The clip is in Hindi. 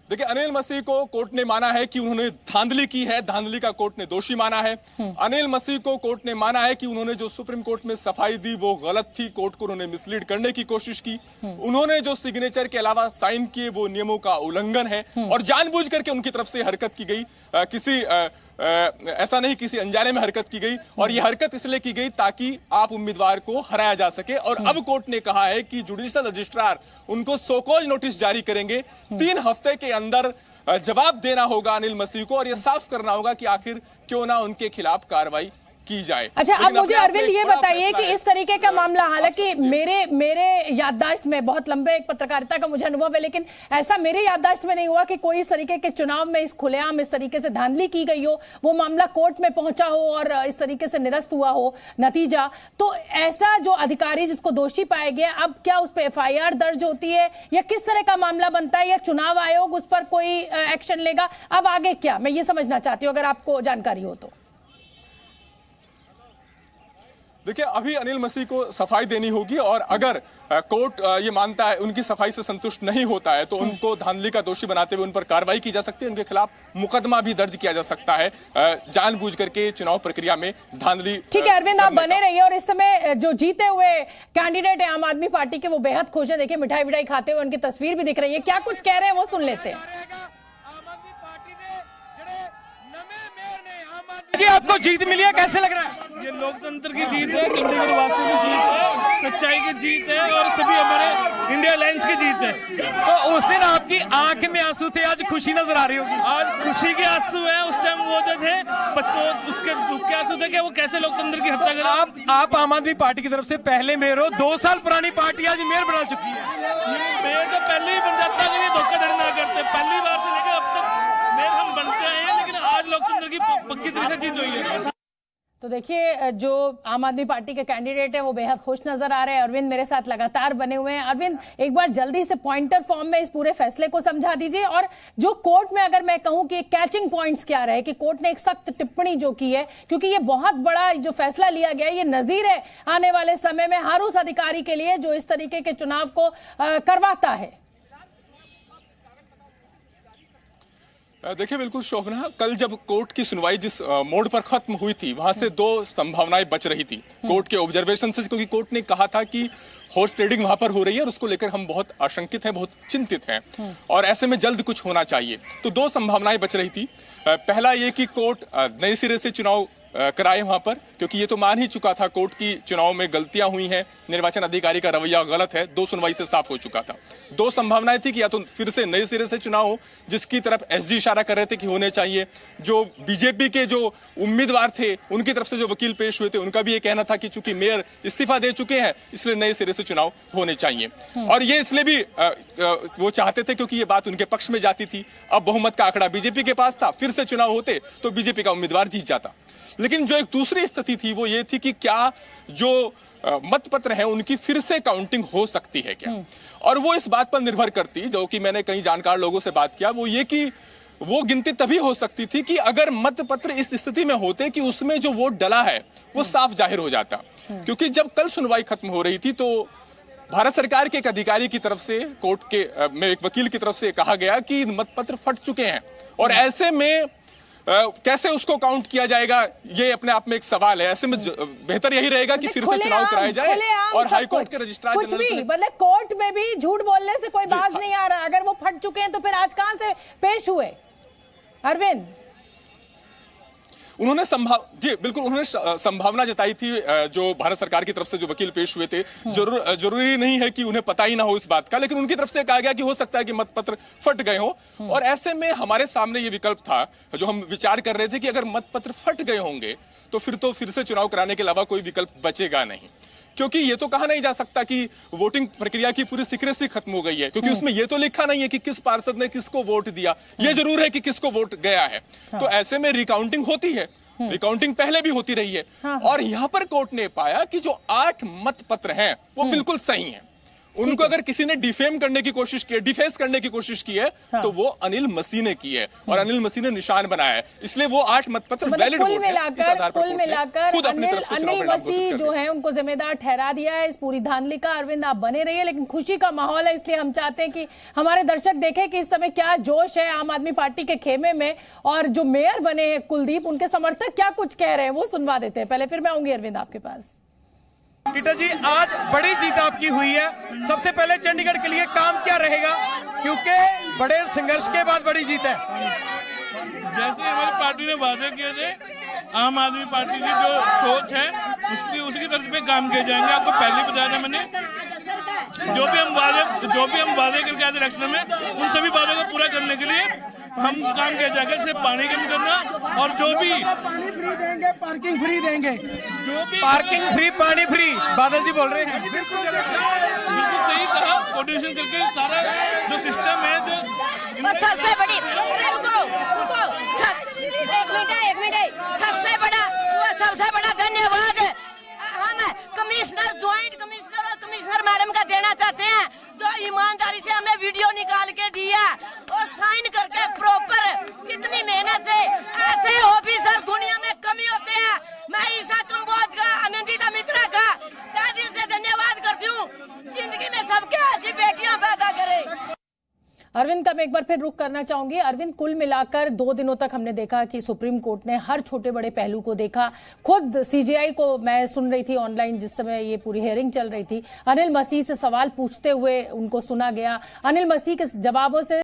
देखिए, अनिल मसीह को कोर्ट ने माना है कि उन्होंने धांधली की है, धांधली का कोर्ट ने दोषी माना है। अनिल मसीह को कोर्ट ने माना है कि उन्होंने जो सुप्रीम कोर्ट में सफाई दी वो गलत थी, कोर्ट को उन्होंने मिसलीड करने की कोशिश की। उन्होंने जो सिग्नेचर के अलावा साइन किए वो नियमों का उल्लंघन है और जानबूझ करके उनकी तरफ से हरकत की गई। ऐसा नहीं, किसी अनजाने में हरकत की गई और यह हरकत इसलिए की गई ताकि आप उम्मीदवार को हराया जा सके। और अब कोर्ट ने कहा है कि जुडिशियल रजिस्ट्रार उनको सोकॉज नोटिस जारी करेंगे, 3 हफ्ते के अंदर जवाब देना होगा अनिल मसीह को और यह साफ करना होगा कि आखिर क्यों ना उनके खिलाफ कार्रवाई की जाए। अच्छा, अब मुझे अरविंद ये बताइए कि इस तरीके का मामला, हालांकि मेरे याददाश्त में बहुत लंबे एक पत्रकारिता का मुझे अनुभव है, लेकिन ऐसा मेरे याददाश्त में नहीं हुआ कि कोई इस तरीके के चुनाव में इस खुलेआम इस तरीके से धांधली की गई हो, वो मामला कोर्ट में पहुंचा हो और इस तरीके से निरस्त हुआ हो नतीजा। तो ऐसा जो अधिकारी जिसको दोषी पाया गया, अब क्या उस पर FIR दर्ज होती है या किस तरह का मामला बनता है, या चुनाव आयोग उस पर कोई एक्शन लेगा? अब आगे क्या, मैं ये समझना चाहती हूँ, अगर आपको जानकारी हो तो। देखिए, अभी अनिल मसीह को सफाई देनी होगी और अगर कोर्ट ये मानता है, उनकी सफाई से संतुष्ट नहीं होता है, तो उनको धांधली का दोषी बनाते हुए उन पर कार्रवाई की जा सकती है। उनके खिलाफ मुकदमा भी दर्ज किया जा सकता है जानबूझ करके चुनाव प्रक्रिया में धांधली। ठीक है अरविंद, आप बने रहिए। और इस समय जो जीते हुए कैंडिडेट है आम आदमी पार्टी के, वो बेहद खुश है। देखिए, मिठाई विठाई खाते हुए उनकी तस्वीर भी दिख रही है। क्या कुछ कह रहे हैं वो सुन लेते हैं। जी, आपको जीत मिली है, कैसे लग रहा है? ये लोकतंत्र की जीत है, चंडीगढ़ वासियों की जीत है, सच्चाई की जीत है और सभी हमारे इंडिया अलायंस की जीत है। तो उस दिन आपकी आंख में आंसू थे, आज खुशी नजर आ रही होगी। आज खुशी के आंसू हैं, उस टाइम वो जो थे बस वो उसके दुख के आंसू थे कि वो कैसे लोकतंत्र की हत्या करें। आप आम आदमी पार्टी की तरफ से पहले मेयर हो, 2 साल पुरानी पार्टी आज मेयर बना चुकी है। मेयर तो पहले ही बन जाता, अगर ये धोखाधड़ी ना करते। पहली बार से लेकर अब तक मेयर हम बनते आए हैं, लेकिन आज लोकतंत्र की पक्की तरीके जीत हुई है। तो देखिए, जो आम आदमी पार्टी के कैंडिडेट है वो बेहद खुश नजर आ रहे हैं। अरविंद मेरे साथ लगातार बने हुए हैं। अरविंद, एक बार जल्दी से पॉइंटर फॉर्म में इस पूरे फैसले को समझा दीजिए, और जो कोर्ट में अगर मैं कहूं कि कैचिंग पॉइंट्स क्या रहे, कि कोर्ट ने एक सख्त टिप्पणी जो की है, क्योंकि ये बहुत बड़ा जो फैसला लिया गया है, ये नजीर है आने वाले समय में हर उस अधिकारी के लिए जो इस तरीके के चुनाव को करवाता है। देखिए, बिल्कुल शोभना, कल जब कोर्ट की सुनवाई जिस मोड़ पर खत्म हुई थी, वहां से 2 संभावनाएं बच रही थी कोर्ट के ऑब्जर्वेशन से, क्योंकि कोर्ट ने कहा था कि हॉर्स ट्रेडिंग वहां पर हो रही है और उसको लेकर हम बहुत आशंकित हैं, बहुत चिंतित हैं और ऐसे में जल्द कुछ होना चाहिए। तो 2 संभावनाएं बच रही थी। पहला ये कि कोर्ट नए सिरे से चुनाव कराए वहां पर, क्योंकि ये तो मान ही चुका था कोर्ट की चुनाव में गलतियां हुई हैं, निर्वाचन अधिकारी का रवैया गलत है, 2 सुनवाई से साफ हो चुका था। 2 संभावनाएं थी कि या तो फिर से नए सिरे से चुनाव हो, जिसकी तरफ SG इशारा कर रहे थे कि होने चाहिए। जो बीजेपी के जो उम्मीदवार थे, उनकी तरफ से जो वकील पेश हुए थे, उनका भी ये कहना था कि चूंकि मेयर इस्तीफा दे चुके हैं, इसलिए नए सिरे से चुनाव होने चाहिए। और ये इसलिए भी वो चाहते थे क्योंकि ये बात उनके पक्ष में जाती थी। अब बहुमत का आंकड़ा बीजेपी के पास था, फिर से चुनाव होते तो बीजेपी का उम्मीदवार जीत जाता। लेकिन जो एक दूसरी स्थिति थी वो ये थी कि क्या जो मतपत्र हैं उनकी फिर से काउंटिंग हो सकती है क्या, और वो इस बात पर निर्भर करती, जो कि मैंने कई जानकार लोगों से बात किया, वो ये कि वो गिनती तभी हो सकती थी कि अगर मतपत्र इस स्थिति में होते कि उसमें जो वोट डला है वो साफ जाहिर हो जाता। क्योंकि जब कल सुनवाई खत्म हो रही थी तो भारत सरकार के एक अधिकारी की तरफ से, कोर्ट के में एक वकील की तरफ से कहा गया कि मतपत्र फट चुके हैं और ऐसे में कैसे उसको काउंट किया जाएगा, ये अपने आप में एक सवाल है। ऐसे में बेहतर यही रहेगा कि फिर से चुनाव कराया जाए और हाई कोर्ट के रजिस्ट्रार कुछ भी, मतलब कोर्ट में भी झूठ बोलने से कोई बाज नहीं आ रहा। अगर वो फट चुके हैं तो फिर आज कहां से पेश हुए अरविंद? उन्होंने जी बिल्कुल, उन्होंने संभावना जताई थी, जो भारत सरकार की तरफ से जो वकील पेश हुए थे। जरूरी नहीं है कि उन्हें पता ही ना हो इस बात का, लेकिन उनकी तरफ से कहा गया कि हो सकता है कि मतपत्र फट गए हो। और ऐसे में हमारे सामने ये विकल्प था जो हम विचार कर रहे थे कि अगर मतपत्र फट गए होंगे तो फिर से चुनाव कराने के अलावा कोई विकल्प बचेगा नहीं, क्योंकि ये तो कहा नहीं जा सकता कि वोटिंग प्रक्रिया की पूरी सीक्रेसी खत्म हो गई है, क्योंकि उसमें ये तो लिखा नहीं है कि किस पार्षद ने किसको वोट दिया। ये जरूर है कि किसको वोट गया है। तो ऐसे में रिकाउंटिंग होती है, रिकाउंटिंग पहले भी होती रही है। और यहां पर कोर्ट ने पाया कि जो 8 मतपत्र हैं वो बिल्कुल सही हैं। उनको अगर किसी ने डिफेम करने की कोशिश की है, डिफेस करने की कोशिश की है, हाँ। तो वो अनिल मसीह ने की है और अनिल मसीह ने निशान बनाया है। इसलिए वो 8 मतपत्र वैलिड कुल मिलाकर खुद अपनी तरफ से चुनाव अनिल परिणाम मसीह जो है उनको जिम्मेदार ठहरा दिया है इस पूरी धांधली का। अरविंद आप बने रहिए, लेकिन खुशी का माहौल है, इसलिए हम चाहते हैं कि हमारे दर्शक देखें कि इस समय क्या जोश है आम आदमी पार्टी के खेमे में, और जो मेयर बने हैं कुलदीप, उनके समर्थक क्या कुछ कह रहे हैं वो सुनवा देते हैं। पहले फिर मैं आऊंगी अरविंद आपके पास। कीटा जी, आज बड़ी जीत आपकी हुई है, सबसे पहले चंडीगढ़ के लिए काम क्या रहेगा, क्योंकि बड़े संघर्ष के बाद बड़ी जीत है। जैसे हमारी पार्टी ने वादे किए थे, आम आदमी पार्टी की जो सोच है उसकी तरफ पे काम किए जाएंगे। आपको पहले बताया था मैंने, जो भी हम वादे करके आए थे इलेक्शन में, उन सभी वादों को पूरा करने के लिए हम काम किया जाएगा। जैसे पानी कम करना, और जो भी पानी फ्री देंगे, पार्किंग फ्री देंगे, जो भी पार्किंग फ्री, पानी फ्री, बादल जी बोल रहे हैं। बिल्कुल सही कहा, कोऑर्डिनेशन करके सारा जो सिस्टम है, जो सबसे बड़ी एक मिनट सबसे बड़ा धन्यवाद हम कमिश्नर, ज्वाइंट कमिश्नर और कमिश्नर मैडम का देना चाहते हैं। तो ईमानदारी से हमें वीडियो निकाल के दिया और साइन करके प्रॉपर, इतनी मेहनत से। ऐसे ऑफिसर दुनिया में कमी होते हैं। मैं ईशा कंबोज का, आनंदिता मित्रा का तहे दिल से धन्यवाद करती हूँ। जिंदगी में सबके ऐसी बेटियां पैदा करे। अरविंद का मैं एक बार फिर रुख करना चाहूंगी। अरविंद, कुल मिलाकर 2 दिनों तक हमने देखा कि सुप्रीम कोर्ट ने हर छोटे बड़े पहलू को देखा। खुद सीजेआई को मैं सुन रही थी ऑनलाइन जिस समय ये पूरी हियरिंग चल रही थी, अनिल मसीह से सवाल पूछते हुए उनको सुना गया। अनिल मसीह के जवाबों से